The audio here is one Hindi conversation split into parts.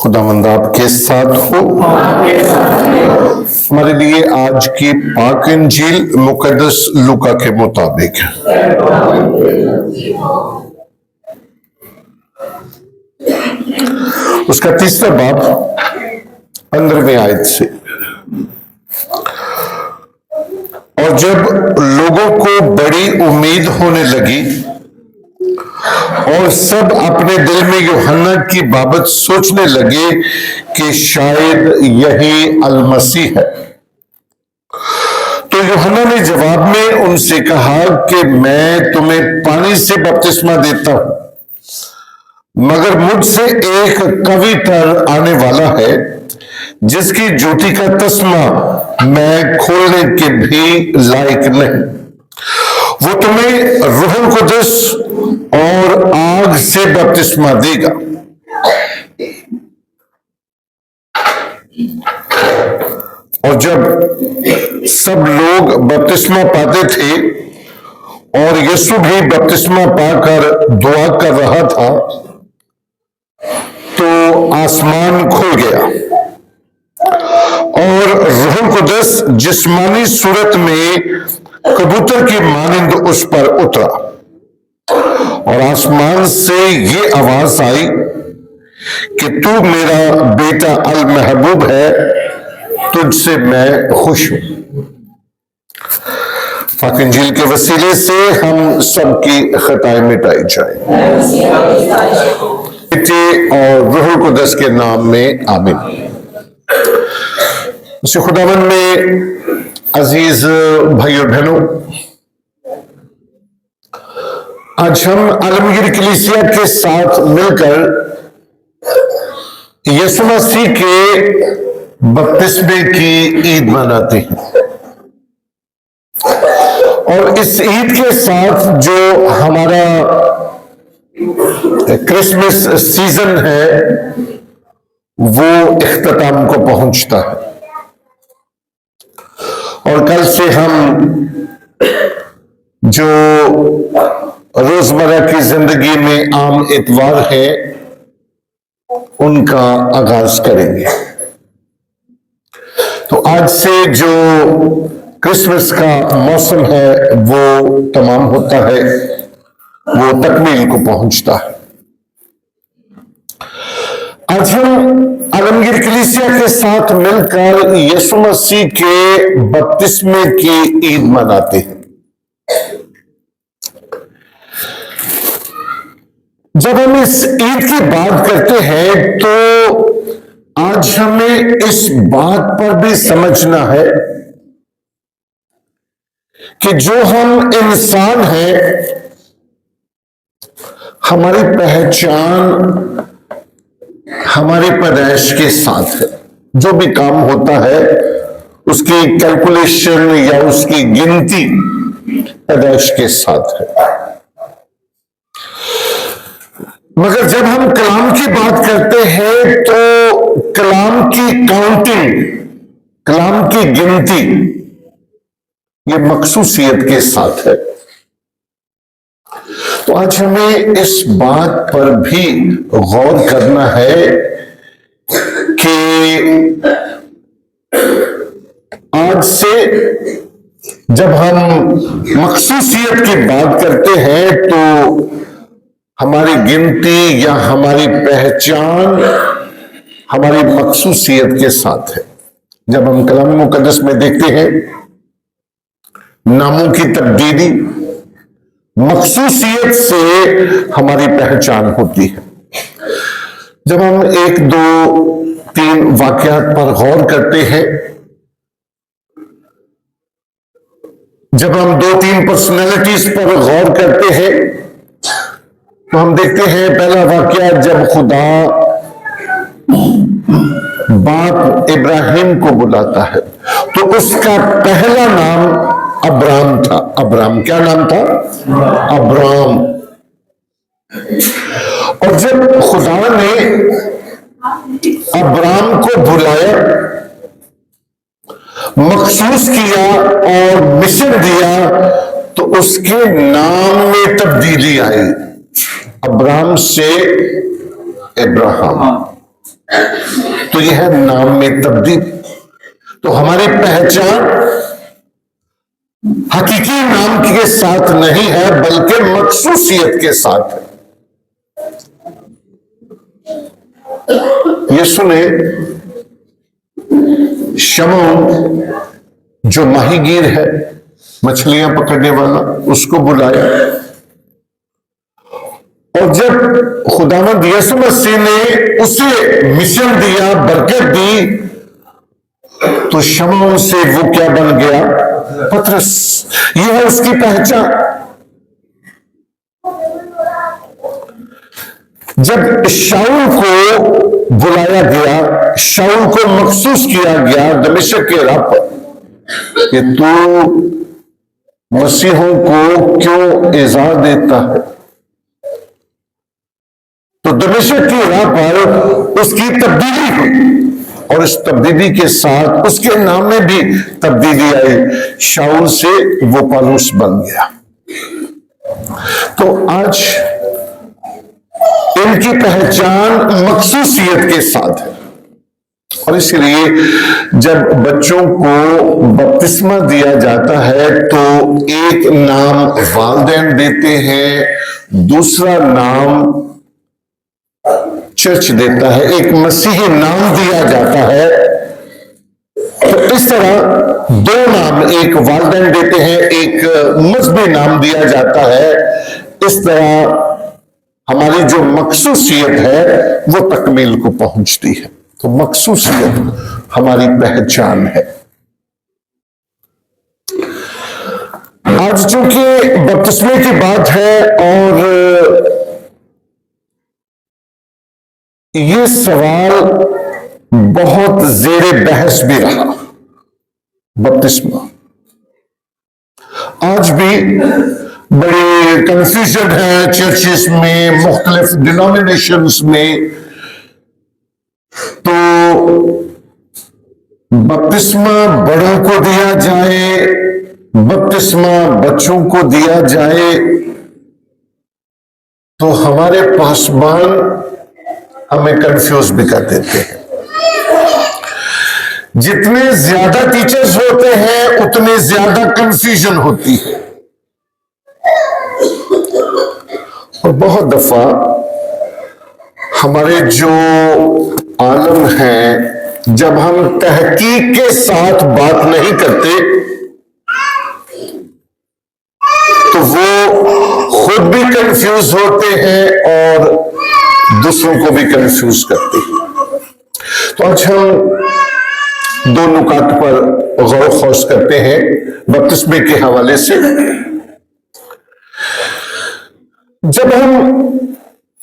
खुदावंद आपके साथ हो। हमारे लिए आज की पाक इंजील मुकद्दस लूका के मुताबिक उसका तीसरा बाब 15वीं आयत से। और जब लोगों को बड़ी उम्मीद होने लगी और सब अपने दिल में यूहन्ना की बाबत सोचने लगे कि शायद यही अलमसीह है, तो यूहन्ना ने जवाब में उनसे कहा कि मैं तुम्हें पानी से बपतिस्मा देता हूं, मगर मुझसे एक कवितर आने वाला है जिसकी जूती का तस्मा मैं खोलने के भी लायक नहीं। वो तुम्हें रूहुल कुद्दस और आग से बपतिस्मा देगा। और जब सब लोग बपतिस्मा पाते थे और यीशु भी बपतिस्मा पाकर दुआ कर रहा था, तो आसमान खुल गया और रूहुल कुद्दस जिस्मानी सूरत में कबूतर की मानिंद उस पर उतरा। और आसमान से ये आवाज आई कि तू मेरा बेटा अल महबूब है, तुझसे मैं खुश हूं। पाक इंजील के वसीले से हम सबकी खताएं मिटाई जाए। बेटे और रूहुल कुद्दस के नाम में आमीन। खुदावन में अजीज भाइयों बहनों, आज हम आलमगीर कलीसिया के साथ मिलकर यीशु मसीह के बपतिस्मे की ईद मनाते हैं। और इस ईद के साथ जो हमारा क्रिसमस सीजन है वो इख्तिताम को पहुंचता है। और कल से हम जो रोजमर्रा की जिंदगी में आम इतवार है उनका आगाज करेंगे। तो आज से जो क्रिसमस का मौसम है वो तमाम होता है, वो तकमील को पहुंचता है। आज हम आलमगीर कलीसिया के साथ मिलकर यीशु मसीह के बपतिस्मे की ईद मनाते हैं। जब हम इस ईद की बात करते हैं तो आज हमें इस बात पर भी समझना है कि जो हम इंसान हैं, हमारी पहचान हमारी पैदाइश के साथ है। जो भी काम होता है उसकी कैलकुलेशन या उसकी गिनती पैदाइश के साथ है। मगर जब हम कलाम की बात करते हैं तो कलाम की काउंटिंग, कलाम की गिनती ये मखसूसियत के साथ है। तो आज हमें इस बात पर भी गौर करना है कि आज से जब हम मखसूसियत की बात करते हैं तो हमारी गिनती या हमारी पहचान हमारी मखसूसियत के साथ है। जब हम कलाम मुकद्दस में देखते हैं नामों की तब्दीली मखसूसियत से हमारी पहचान होती है। जब हम 1, 2, 3 वाकयात पर गौर करते हैं, जब हम 2-3 पर्सनैलिटीज पर गौर करते हैं तो हम देखते हैं पहला वाकया जब खुदा बाप इब्राहिम को बुलाता है तो उसका पहला नाम अब्राम था। अब्राम क्या नाम था? अब्राम। और जब खुदा ने अब्राम को बुलाया, मखसूस किया और मिशन दिया, तो उसके नाम में तब्दीली आई, अब्राम से इब्राहिम। तो यह है नाम में तब्दीली। तो हमारी पहचान हकीकी नाम के साथ नहीं है बल्कि मखसूसियत के साथ है। ये सुने, शमऊन जो माहीगीर है, मछलियां पकड़ने वाला, उसको बुलाया और जब खुदावंद यीशु मसीह ने उसे मिशन दिया, बरकत दी, तो शमऊन से वो क्या बन गया? पतरस। यह है उसकी पहचान। जब शाऊल को बुलाया गया, शाऊल को मखसूस किया गया दमिश्क के राह पर कि तू मसीहों को क्यों इज़ा देता है, तो दमिश्क की राह पर उसकी तब्दीली हुई और इस तब्दीली के साथ उसके नाम में भी तब्दीली आई। शाऊल से वो पौलुस बन गया। तो आज इनकी पहचान मखसूसियत के साथ है और इसलिए जब बच्चों को बपतिस्मा दिया जाता है तो एक नाम वालिदैन देते हैं, दूसरा नाम चर्च देता है, एक मसीही नाम दिया जाता है। तो इस तरह दो नाम, एक वालिदैन देते हैं, एक मजहबी नाम दिया जाता है। इस तरह हमारी जो मखसूसियत है वो तकमील को पहुंचती है। तो मखसूसियत हमारी पहचान है। आज चूंकि बपतिस्मे की बात है और ये सवाल बहुत जेरे बहस भी रहा, बपतिस्मा आज भी बड़ी कंफ्यूजन है चर्चेस में, मुख्तलिफ डिनोमिनेशंस में। तो बपतिस्मा बड़ों को दिया जाए, बपतिस्मा बच्चों को दिया जाए, तो हमारे पासबान हमें कंफ्यूज भी कर देते हैं। जितने ज्यादा टीचर्स होते हैं उतनी ज्यादा कंफ्यूजन होती है और बहुत दफा हमारे जो आलम हैं, जब हम तहकीक के साथ बात नहीं करते तो वो खुद भी कंफ्यूज होते हैं और दूसरों को भी कंफ्यूज करते हैं। तो आज हम दो नुकात पर गौर खोज करते हैं बपतिस्मे के हवाले से। जब हम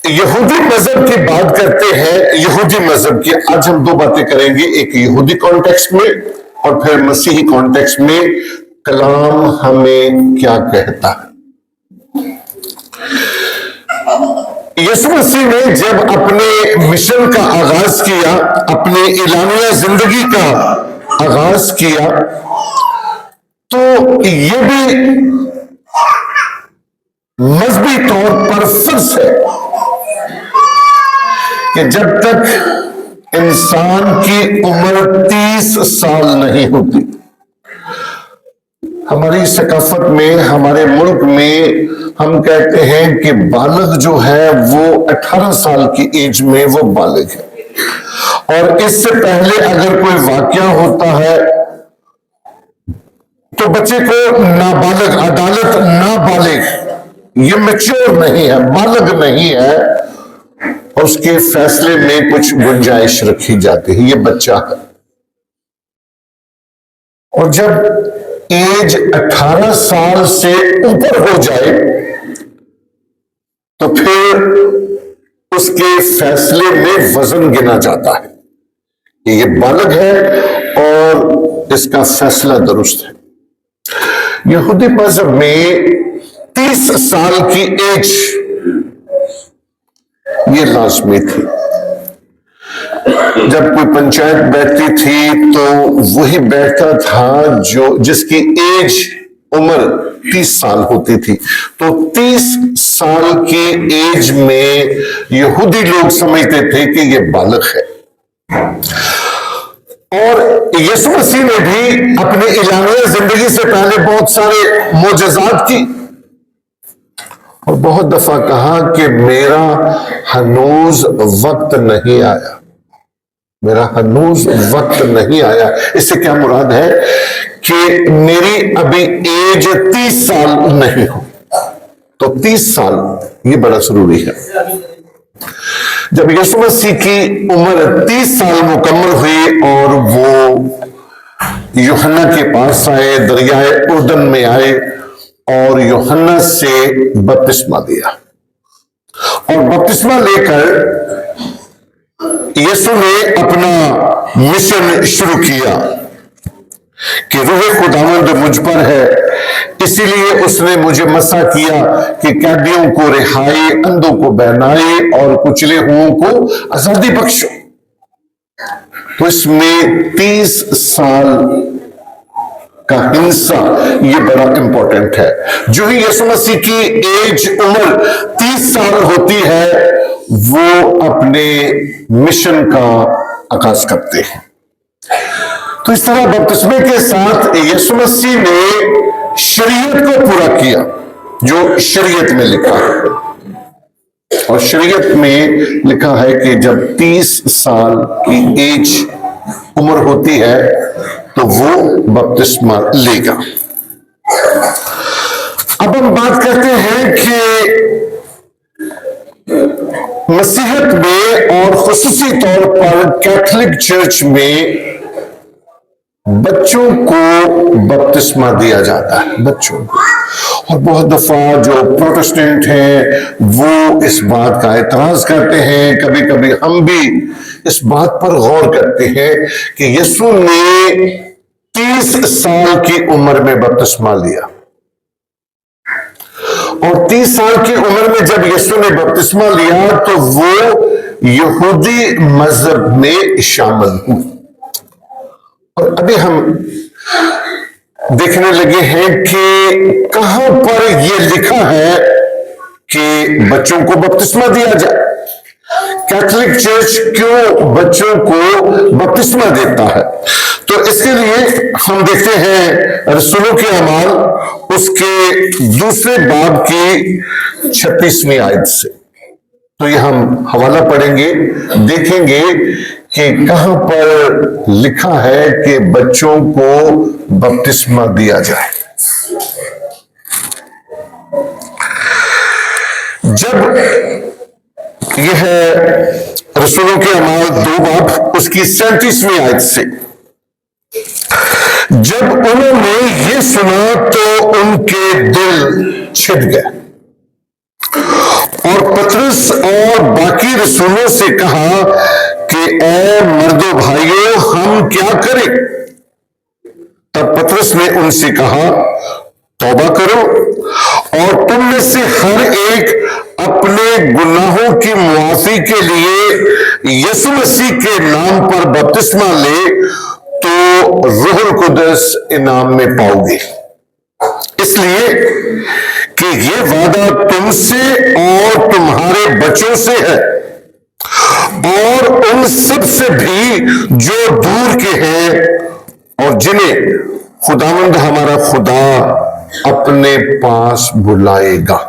यहूदी मजहब की बात करते हैं, यहूदी मजहब की, आज हम दो बातें करेंगे, एक यहूदी कॉन्टेक्स्ट में और फिर मसीही कॉन्टेक्स्ट में कलाम हमें क्या कहता है। यीशु मसीह ने जब अपने मिशन का आगाज किया, अपने इलानिया जिंदगी का आगाज किया, तो ये भी मजहबी तौर पर फर्ज है कि जब तक इंसान की उम्र 30 साल नहीं होती, हमारी सकाफत में, हमारे मुल्क में हम कहते हैं कि बालिग जो है वो 18 साल की एज में वो बालिग है और इससे पहले अगर कोई वाकया होता है तो बच्चे को नाबालिग, अदालत नाबालिग, ये मैच्योर नहीं है, बालिग नहीं है, और उसके फैसले में कुछ गुंजाइश रखी जाती है, ये बच्चा है। और जब एज 18 साल से ऊपर हो जाए तो फिर उसके फैसले में वजन गिना जाता है कि ये बालिग है और इसका फैसला दुरुस्त है। यहूदी मजहब में 30 साल की एज ये लाजमी थी। जब कोई पंचायत बैठती थी तो वही बैठता था जो जिसकी एज उम्र 30 साल होती थी। तो 30 साल की एज में यहूदी लोग समझते थे कि ये बालिग है। और यीशु मसीह ने भी अपनी इलानिया जिंदगी से पहले बहुत सारे मोजज़ात की और बहुत दफा कहा कि मेरा हनूज वक्त नहीं आया, मेरा हनूज वक्त नहीं आया। इससे क्या मुराद है कि मेरी अभी एज 30 साल नहीं हो। तो 30 साल ये बड़ा जरूरी है। जब यीशु मसीह की उम्र 30 साल मुकम्मल हुई और वो यूहन्ना के पास आए, दरियाए उर्दन में आए और यूहन्ना से बपतिस्मा दिया और बपतिस्मा लेकर यीशु ने अपना मिशन शुरू किया कि रूह खुदावंद मुझ पर है, इसीलिए उसने मुझे मसा किया कि कैदियों को रिहाई, अंधों को बहनाई और कुचले हुओं को आजादी बख्शो। तो इसमें 30 साल का हिस्सा ये बड़ा इंपॉर्टेंट है। जो ही यीशु मसीह की एज उम्र 30 साल होती है वो अपने मिशन का आगाज करते हैं। तो इस तरह बपतिस्मे के साथ यीशु मसीह ने शरीयत को पूरा किया जो शरीयत में लिखा है। और शरीयत में लिखा है कि जब 30 साल की एज उम्र होती है तो वो बपतिस्मा लेगा। अब हम बात करते हैं कि मसीहत में और खुसूसी तौर पर कैथोलिक चर्च में बच्चों को बपतिस्मा दिया जाता है, बच्चों को। और बहुत दफा जो प्रोटेस्टेंट हैं वो इस बात का एतराज करते हैं, कभी कभी हम भी इस बात पर गौर करते हैं कि यीशु ने 30 साल की उम्र में बपतिस्मा लिया और 30 साल की उम्र में जब यीशु ने बपतिस्मा लिया तो वो यहूदी मजहब में शामिल हुए। और अभी हम देखने लगे हैं कि कहां पर यह लिखा है कि बच्चों को बपतिस्मा दिया जाए। कैथोलिक चर्च क्यों बच्चों को बपतिस्मा देता है? तो इसके लिए हम देखते हैं रसूलों के अमाल उसके दूसरे बाब की 36वीं आयत से। तो ये हम हवाला पढ़ेंगे, देखेंगे कि कहां पर लिखा है कि बच्चों को बपतिस्मा दिया जाए। जब यह रसूलों के अमाल 2 बाब उसकी 37वीं आयत से, जब उन्होंने ये सुना तो उनके दिल छिद गए और पतरस और बाकी रसूलों से कहा कि ए मर्दो भाइयों, हम क्या करें? तब पतरस ने उनसे कहा, तौबा करो और तुम में से हर एक अपने गुनाहों की मुआफी के लिए यीशु मसीह के नाम पर बपतिस्मा ले तो रूहुल कुदस इनाम में पाओगे। इसलिए कि ये वादा तुमसे और तुम्हारे बच्चों से है और उन सब से भी जो दूर के हैं और जिन्हें खुदावंद हमारा खुदा अपने पास बुलाएगा।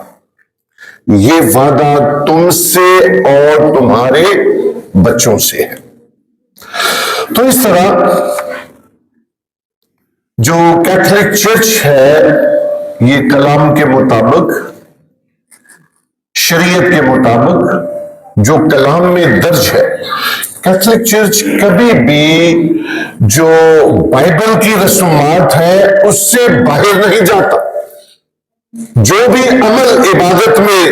ये वादा तुमसे और तुम्हारे बच्चों से है। तो इस तरह जो कैथोलिक चर्च है ये कलाम के मुताबिक, शरीयत के मुताबिक जो कलाम में दर्ज है, कैथोलिक चर्च कभी भी जो बाइबल की रसूमात है उससे बाहर नहीं जाता। जो भी अमल इबादत में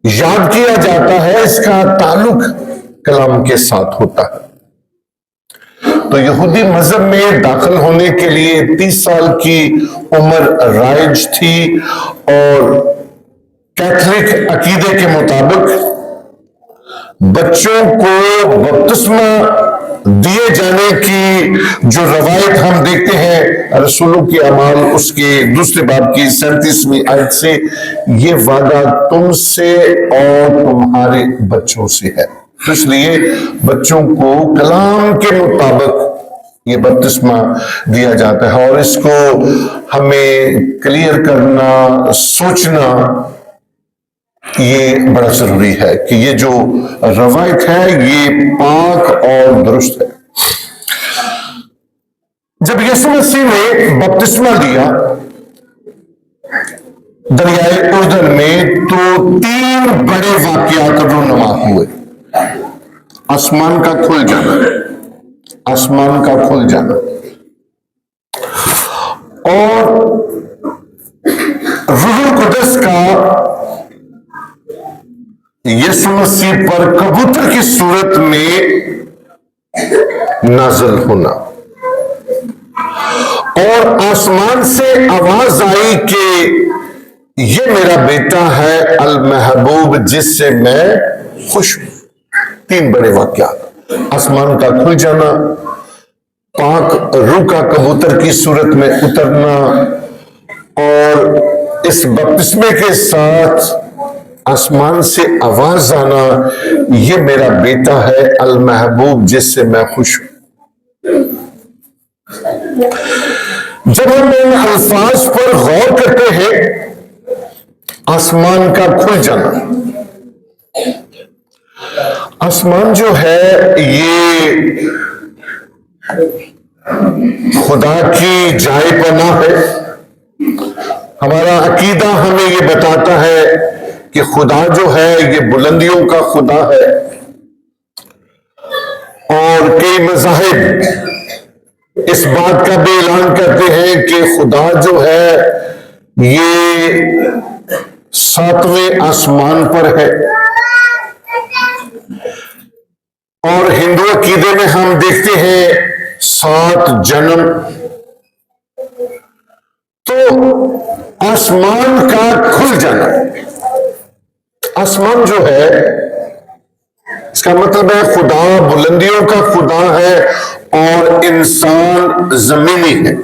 याद किया जाता है इसका ताल्लुक कलाम के साथ होता है। तो यहूदी मजहब में दाखिल होने के लिए 30 साल की उम्र राइज थी और कैथोलिक अकीदे के मुताबिक बच्चों को बपतिस्मा दिए जाने की जो रवायत हम देखते हैं रसूलों के अमाल उसके दूसरे बाब की 37वीं आयत से, ये वादा तुमसे और तुम्हारे बच्चों से है। तो इसलिए बच्चों को कलाम के मुताबिक ये बपतिस्मा दिया जाता है, और इसको हमें क्लियर करना, सोचना ये बड़ा जरूरी है कि ये जो रवायत है ये पाक और दुरुस्त है। जब यीशु मसीह ने बपतिस्मा लिया दरियाए उर्दन में, तो 3 बड़े वाकयात रूनुमा हुए। आसमान का खुल जाना, आसमान का खुल जाना, और रूहुल कुदस का यीशु मसीह पर कबूतर की सूरत में नाज़िल होना, और आसमान से आवाज आई कि ये मेरा बेटा है अल महबूब जिससे मैं खुश हूं। 3 बड़े वाकयात, आसमान का खुल जाना, पाक रूह का कबूतर की सूरत में उतरना, और इस बपतिस्मे के साथ आसमान से आवाज आना, ये मेरा बेटा है अल महबूब जिससे मैं खुश हूं। जब हम इन अल्फाज पर गौर करते हैं, आसमान का खुल जाना, आसमान जो है ये खुदा की जाए पनाह है। हमारा अकीदा हमें ये बताता है कि खुदा जो है ये बुलंदियों का खुदा है, और कई मज़ाहिब इस बात का भी ऐलान करते हैं कि खुदा जो है ये 7वें आसमान पर है। और हिंदू अकीदे में हम देखते हैं 7 जन्म। तो आसमान का खुल जाना, आसमान जो है इसका मतलब है खुदा बुलंदियों का खुदा है और इंसान जमीनी है,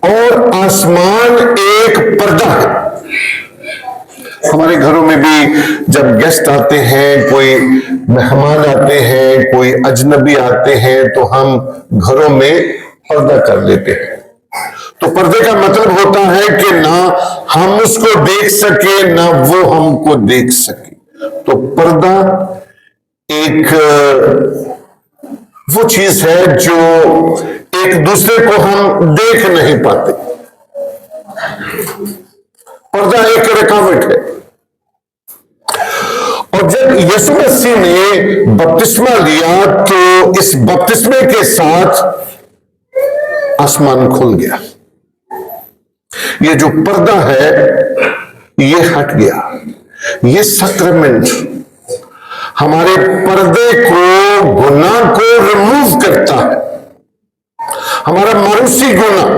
और आसमान एक पर्दा है। हमारे घरों में भी जब गेस्ट आते हैं, कोई मेहमान आते हैं, कोई अजनबी आते हैं, तो हम घरों में पर्दा कर लेते हैं। तो पर्दे का मतलब होता है कि ना हम उसको देख सके ना वो हमको देख सके। तो पर्दा एक वो चीज है जो एक दूसरे को हम देख नहीं पाते। पर्दा एक रुकावट है। और जब यीशु मसीह ने बपतिस्मा लिया तो इस बपतिस्मे के साथ आसमान खुल गया। ये जो पर्दा है ये हट गया। ये सैक्रमेंट हमारे पर्दे को, गुनाह को रिमूव करता है। हमारा मारूसी गुनाह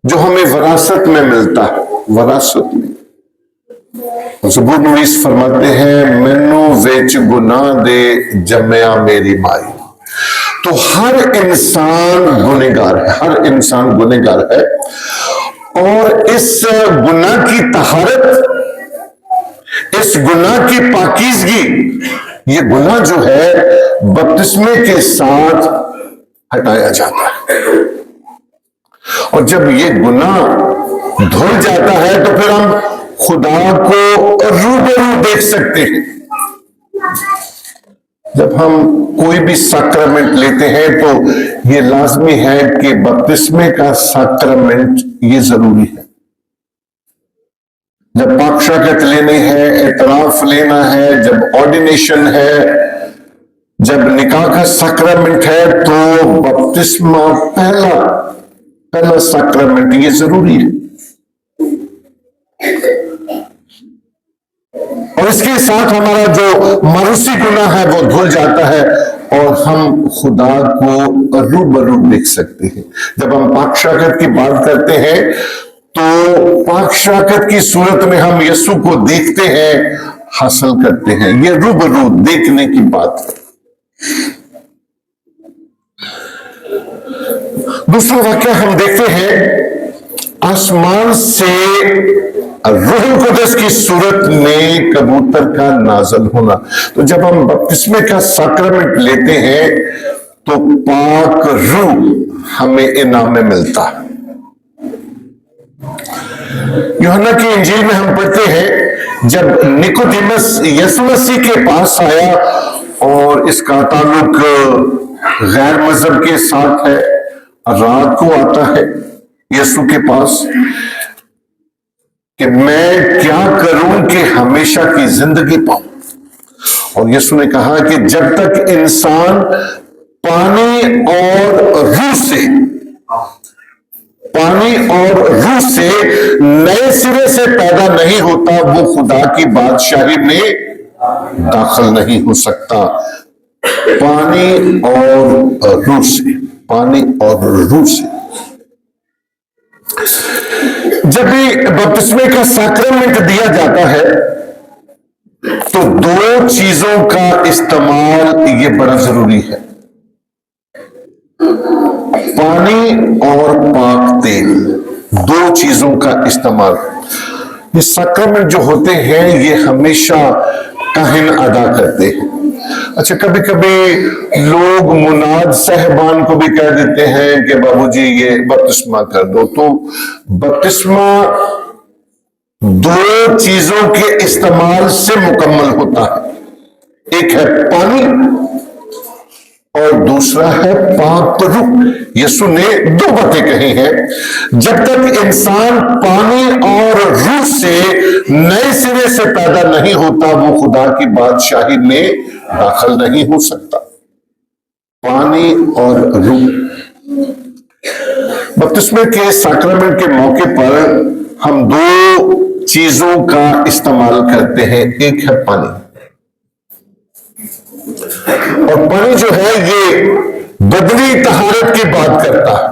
जो हमें विरासत में मिलता है, विरासत में ज़बूर नवीस फरमाते हैं, मैनू विच गुनाह दे जमया मेरी माई। तो हर इंसान गुनहगार है, हर इंसान गुनहगार है। और इस गुनाह की तहारत, इस गुनाह की पाकीज़गी, ये गुनाह जो है बपतिस्मे के साथ हटाया जाता है। और जब ये गुनाह धुल जाता है तो फिर हम खुदा को रूबरू देख सकते हैं। जब हम कोई भी सैक्रमेंट लेते हैं तो ये लाजमी है कि बपतिस्मे का सैक्रमेंट ये जरूरी है। जब पाकशाकत लेनी है, इतराफ लेना है, जब ऑर्डिनेशन है, जब निकाह का सैक्रमेंट है, तो बपतिस्मा पहला सैक्रमेंट ये जरूरी है। और इसके साथ हमारा जो मारूसी गुनाह है वो धुल जाता है और हम खुदा को रूबरू देख सकते हैं। जब हम पाकशाकत की बात करते हैं तो पाकशाकत की सूरत में हम यीशु को देखते हैं, हासिल करते हैं। ये रूबरू देखने की बात है। दूसरा वाक्य हम देखते हैं आसमान से रूहुल कुदस की सूरत में कबूतर का नाज़िल होना। तो जब हम बपतिस्मे का सैक्रामेंट लेते हैं तो पाक रूह हमें इनाम में मिलता है। यूहन्ना की इंजील में हम पढ़ते हैं जब निकोदेमस यीशु मसीह के पास आया, और इसका ताल्लुक गैर मजहब के साथ है। रात को आता है यीशु के पास कि मैं क्या करूं कि हमेशा की जिंदगी पाऊं। और यीशु ने कहा कि जब तक इंसान पानी और रूह से नए सिरे से पैदा नहीं होता, वो खुदा की बादशाही में दाखिल नहीं हो सकता। पानी और रूह से, पानी और रूह से। जब भी बपतिस्मे का सैक्रामेंट दिया जाता है तो दो चीजों का इस्तेमाल ये बड़ा जरूरी है, पानी और पाक तेल, दो चीजों का इस्तेमाल। ये सैक्रामेंट जो होते हैं ये हमेशा काहिन अदा करते हैं। अच्छा, कभी कभी लोग मुनाद साहबान को भी कह देते हैं कि बाबूजी ये बपतिस्मा कर दो। तो बपतिस्मा दो चीजों के इस्तेमाल से मुकम्मल होता है, एक है पानी और दूसरा है पाक रूह। यीशु ने दो बातें कही हैं। जब तक इंसान पानी और रूह से नए सिरे से पैदा नहीं होता, वो खुदा की बादशाही में दाखिल नहीं हो सकता। पानी और रूह। बपतिस्मे के सैक्रामेंट के मौके पर हम दो चीजों का इस्तेमाल करते हैं, एक है पानी, और पानी जो है ये बदनी तहारत की बात करता है।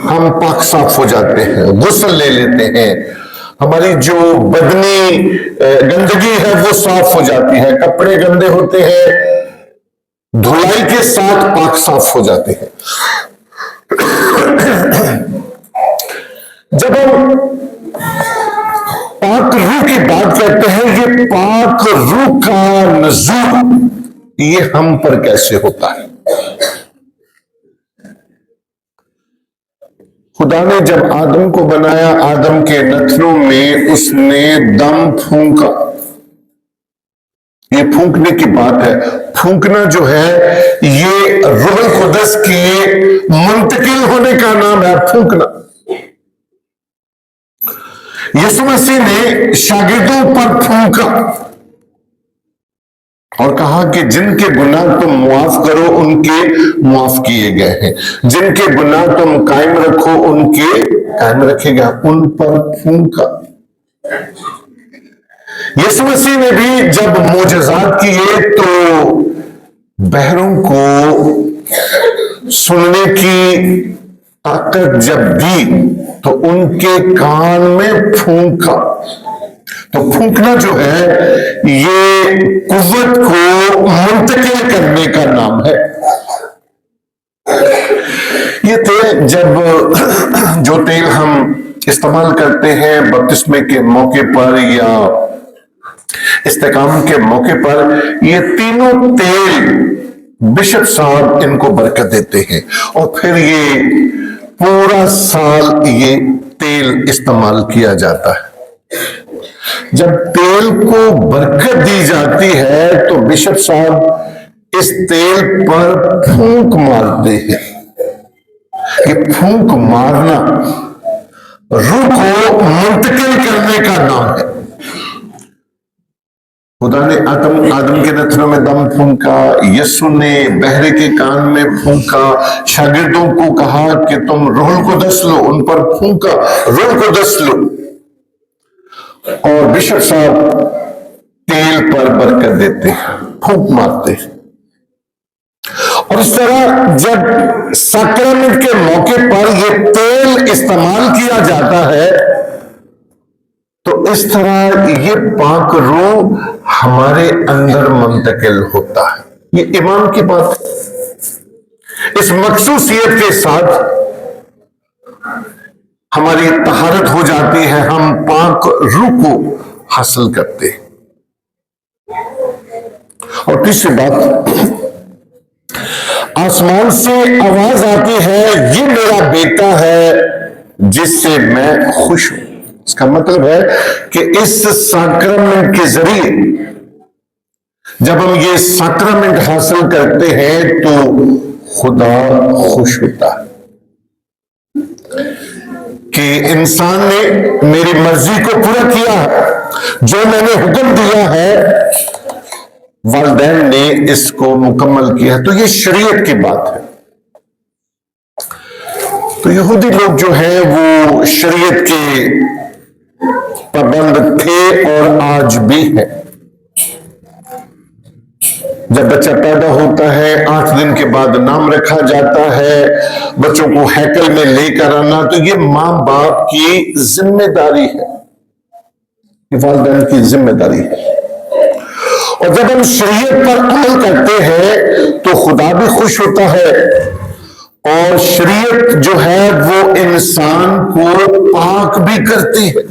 हम पाक साफ हो जाते हैं, गुस्ल ले लेते हैं, हमारी जो बदनी गंदगी है वो साफ हो जाती है। कपड़े गंदे होते हैं, धुलाई के साथ पाक साफ हो जाते हैं। जब हम पाक रूह की बात करते हैं, ये पाक रूह का नज़ूल ये हम पर कैसे होता है? खुदा ने जब आदम को बनाया, आदम के नथनों में उसने दम फूंका। ये फूंकने की बात है। फूंकना जो है ये रूहुल कुदस के मुंतकिल होने का नाम है, फूंकना। यीशु मसीह ने शागिर्दों पर फूंका और कहा कि जिनके गुनाह तुम मुआफ करो उनके मुआफ किए गए हैं, जिनके गुनाह तुम कायम रखो उनके कायम रखे गए। उन पर फूंका। यीशु मसीह ने भी जब मोजज़ात किए तो बहरों को सुनने की ताकत जब दी तो उनके कान में फूंका। तो फूंकना जो है ये कुव्वत को मुंतकिल करने का नाम है। ये तेल जब जो तेल हम इस्तेमाल करते हैं बपतिस्मे के मौके पर या इस्तेकाम के मौके पर, ये तीनों तेल बिशप साहब इनको बरकत देते हैं और फिर ये पूरा साल ये तेल इस्तेमाल किया जाता है। जब तेल को बरकत दी जाती है तो बिशप साहब इस तेल पर फूंक मारते हैं। ये फूंक मारना रूह को मुंतकिल करने का नाम है। खुदा ने आदम के नथनों में दम फूंका, यीशु ने बहरे के कान में फूंका, शागिर्दों को कहा कि तुम रूहुल कुदस लो, उन पर फूंका, रूहुल कुदस लो, और बिशप साहब तेल पर बरकत देते हैं, फूंक मारते हैं। और इस तरह जब सैक्रामेंट के मौके पर यह तेल इस्तेमाल किया जाता है तो इस तरह ये पाक रूह हमारे अंदर मुंतकिल होता है। ये ईमान की बात है। इस मखसूसियत के साथ हमारी तहारत हो जाती है, हम पाक रूह को हासिल करते हैं। और तीसरी बात, आसमान से आवाज आती है, ये मेरा बेटा है जिससे मैं खुश हूं। इसका मतलब है कि इस सैक्रमेंट के जरिए जब हम ये सैक्रमेंट हासिल करते हैं तो खुदा खुश होता है कि इंसान ने मेरी मर्जी को पूरा किया है, जो मैंने हुक्म दिया है वालिदैन ने इसको मुकम्मल किया। तो ये शरीयत की बात है। तो यहूदी लोग जो है वो शरीयत के पाबंद थे और आज भी है। जब बच्चा पैदा होता है 8 दिन के बाद नाम रखा जाता है, बच्चों को हैकल में लेकर आना, तो ये मां बाप की जिम्मेदारी है, वालिदैन की जिम्मेदारी है। और जब हम शरीयत पर अमल करते हैं तो खुदा भी खुश होता है और शरीयत जो है वो इंसान को पाक भी करती है।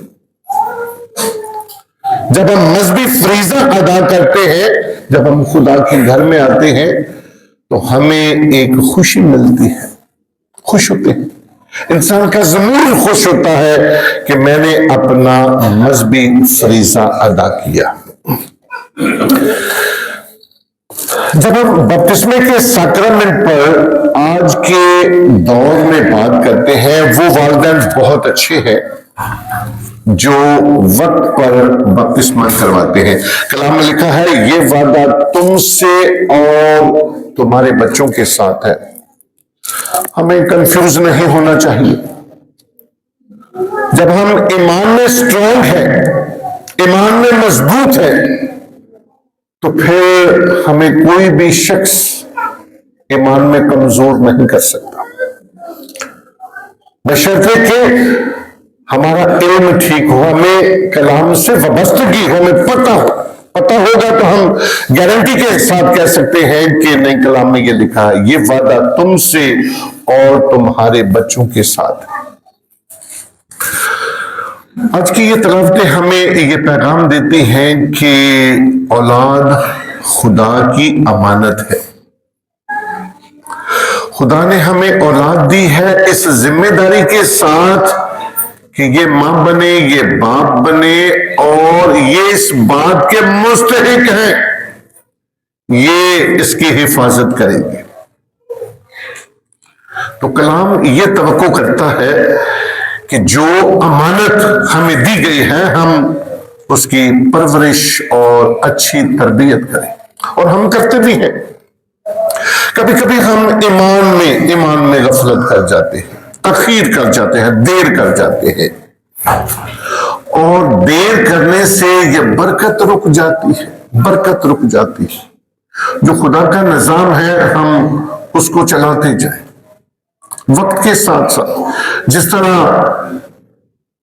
जब हम मजहबी फरीज़ा अदा करते हैं, जब हम खुदा के घर में आते हैं तो हमें एक खुशी मिलती है, खुश होते हैं। इंसान का ज़मीर खुश होता है कि मैंने अपना मजहबी फरीज़ा अदा किया। जब हम बपतिस्मे के सैक्रमेंट पर आज के दौर में बात करते हैं, वो वालिदैन बहुत अच्छे हैं जो वक्त पर बपतिस्मा करवाते हैं। कलाम में लिखा है, ये वादा तुमसे और तुम्हारे बच्चों के साथ है। हमें कंफ्यूज नहीं होना चाहिए। जब हम ईमान में स्ट्रांग है, ईमान में मजबूत है, तो फिर हमें कोई भी शख्स ईमान में कमजोर नहीं कर सकता, बशर्ते कि हमारा इल्म ठीक हो, हमें कलाम से वाबस्तगी हो, हमें पता होगा तो हम गारंटी के साथ कह सकते हैं कि नहीं, कलाम में ये लिखा है, ये वादा तुमसे और तुम्हारे बच्चों के साथ। आज की ये तलावतें हमें ये पैगाम देती हैं कि औलाद खुदा की अमानत है। खुदा ने हमें औलाद दी है इस जिम्मेदारी के साथ कि ये मां बने, ये बाप बने और ये इस बात के मुस्तहिक हैं, ये इसकी हिफाजत करेंगे। तो कलाम ये तवक्को करता है कि जो अमानत हमें दी गई है हम उसकी परवरिश और अच्छी तरबियत करें, और हम करते भी हैं। कभी कभी हम ईमान में गफलत कर जाते हैं, तखीर कर जाते हैं, देर कर जाते हैं, और देर करने से ये बरकत रुक जाती है, बरकत रुक जाती है। जो खुदा का निजाम है हम उसको चलाते जाएं वक्त के साथ साथ। जिस तरह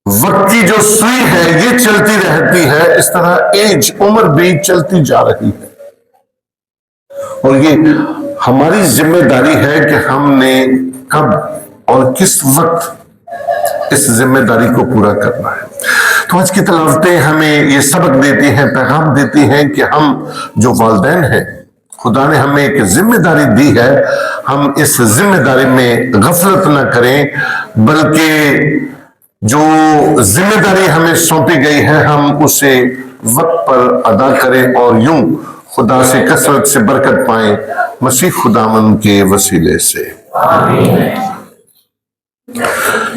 वक्त की जो सुई है ये चलती रहती है, इस तरह एज उम्र भी चलती जा रही है, और ये हमारी जिम्मेदारी है कि हमने कब और किस वक्त इस जिम्मेदारी को पूरा करना है। तो आज की तलावतें हमें ये सबक देती हैं, पैगाम देती हैं कि हम जो वालिदैन हैं, खुदा ने हमें एक जिम्मेदारी दी है, हम इस जिम्मेदारी में गफलत ना करें, बल्कि जो जिम्मेदारी हमें सौंपी गई है हम उसे वक्त पर अदा करें और यूं खुदा से कसरत से बरकत पाएं, मसीह खुदावन के वसीले से।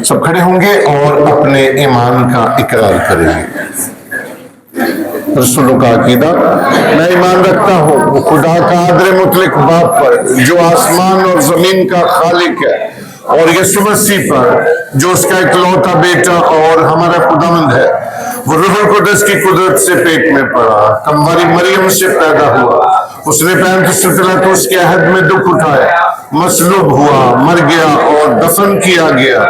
सब खड़े होंगे और अपने ईमान का इकरार करेंगे। रसूलों का अकीदा, मैं ईमान रखता हूँ वो खुदा का आदर मुतलक बाप पर जो आसमान और जमीन का खालिक है, और यीशु मसीह पर जो उसका इकलौता बेटा और हमारा खुदावंद है, वो रूहुल कुद्दस की कुदरत से पेट में पड़ा, कमवारी मरियम से पैदा हुआ, उसने पैंतीस के अहद में दुख उठाया, मसलूब हुआ, मर गया और दफन किया गया,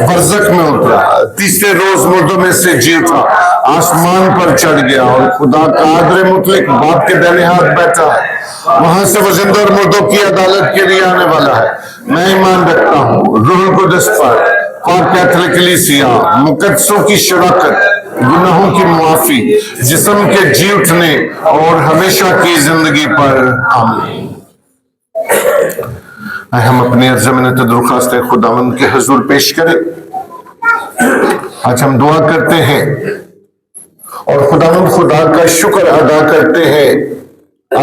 बरज़ख में उतरा, तीसरे रोज मुर्दों में से जी उठा, आसमान पर चढ़ गया और खुदा का आदर मुतलक बाप के दाहिने हाथ बैठा है, वहां से वो जिंदा और मुर्दों की अदालत के लिए आने वाला है। मैं ईमान रखता हूँ रूहुल कुद्दस पर, पाक कैथोलिक कलीसिया मुकद्दसों की शराकत, गुनाहों की मुआफी, जिस्म के जी उठने और हमेशा की जिंदगी पर आमीन। हम अपनी अर्ज़-ए-मिन्नत दरख्वास्त खुदावंद के हुजूर पेश करें। आज हम दुआ करते हैं और खुदावंद खुदा का शुक्र अदा करते हैं।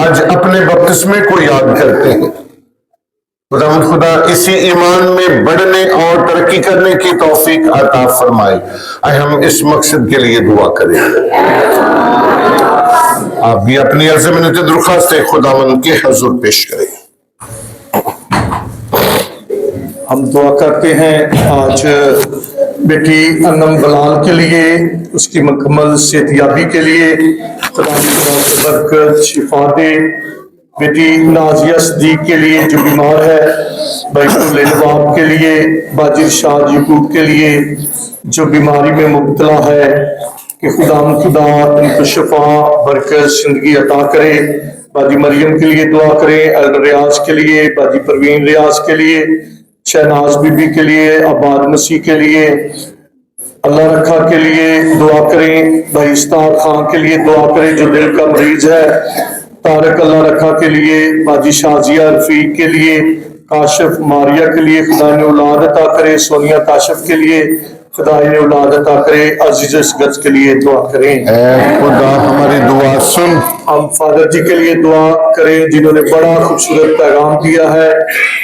आज अपने बपतिस्मे को याद करते हैं। खुदावंद खुदा इसी ईमान में बढ़ने और तरक्की करने की तौफीक अता फरमाए। आए हम इस मकसद के लिए दुआ करें। आप भी अपनी अर्ज़-ए-मिन्नत दरख्वास्त खुदावंद के हुजूर पेश करें। हम दुआ करते हैं आज बेटी अन्नम बलाल के लिए, उसकी मुकम्मल सेहतयाबी के लिए खुदा की बरकत शिफा दे। बेटी नाजिया सदीक के लिए जो बीमार है, बैतुल के लिए, बाजिर शाह यकूब के लिए जो बीमारी में मुब्तला है, कि खुदा उनको शिफा बरकत जिंदगी अता करे। बाजी मरियम के लिए दुआ करें, अल रियाज के लिए, बाजी परवीन रियाज के लिए, शहनाज बीबी के लिए, आबाद मसीह के लिए, अल्लाह रखा के लिए दुआ करें। भाई इस्तार खान के लिए दुआ करें जो दिल का मरीज है। तारक अल्लाह रखा के लिए, बाजी शाजिया रफीक के लिए, काशिफ मारिया के लिए खुदा ने औलाद अता करे। सोनिया काशिफ के लिए खुदा ने औलाद अता करे। अजीज गज के लिए दुआ करें। खुदा हमारी दुआ सुन। हम फादर जी के लिए दुआ करें जिन्होंने बड़ा खूबसूरत पैगाम दिया है।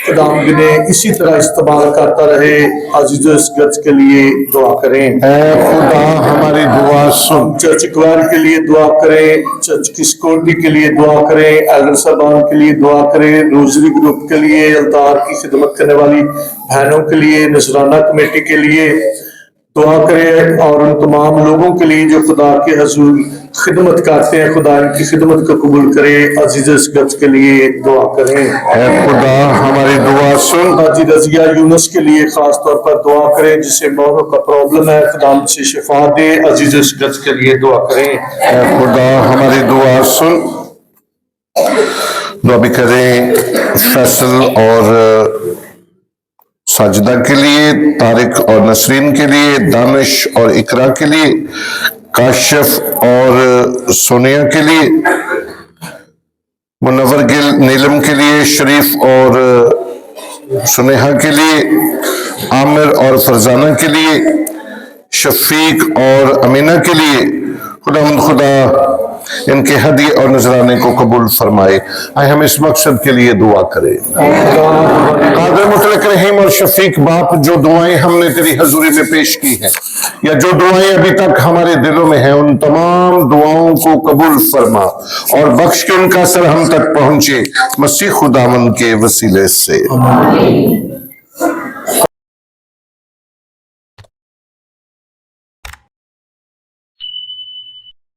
खुदा जिन्हें इसी तरह इस्तेमाल करता रहे। अजीज गज के लिए दुआ करें। खुदा हमारी दुआ सुन। चर्च क्वार के लिए दुआ करें, चर्च की सिक्योरिटी के लिए दुआ करें, एल्डर साहबान के लिए दुआ करें, रोजरी ग्रुप के लिए, अल्तार की खिदमत करने वाली बहनों के लिए, नजराना कमेटी के लिए दुआ करें और उन तमाम लोगों के लिए जो खुदा के हुजूर खिदमत करते हैं। खुदा इनकी खिदमत को कबूल करे। अजीज गज के लिए दुआ करें। खुदा हमारी दुआ सुन। बाजी रजिया यूनुस के लिए खास तौर पर दुआ करें जिसे मोहरों का प्रॉब्लम है, खुदा से शिफा दे। अजीज गज के लिए दुआ करें। खुदा हमारी दुआ सुन। दुआ भी करें फैसल और साजिदा के लिए, तारिक और नसरीन के लिए, दानिश और इकरा के लिए, काशिफ और सोनिया के लिए, मुनव्वर गिल नीलम के लिए, शरीफ और सुनेहा के लिए, आमिर और फरजाना के लिए, शफीक और अमीना के लिए खुदा इनके हदिये और नजराने को कबूल फरमाए। आए हम इस मकसद के लिए दुआ करें। कादिर मुतलक रहीम और शफीक बाप, जो दुआएं हमने तेरी हजूरी में पेश की हैं या जो दुआएं अभी तक हमारे दिलों में हैं, उन तमाम दुआओं को कबूल फरमा और बख्श के उनका असर हम तक पहुंचे, मसीह खुदावंद के वसीले से।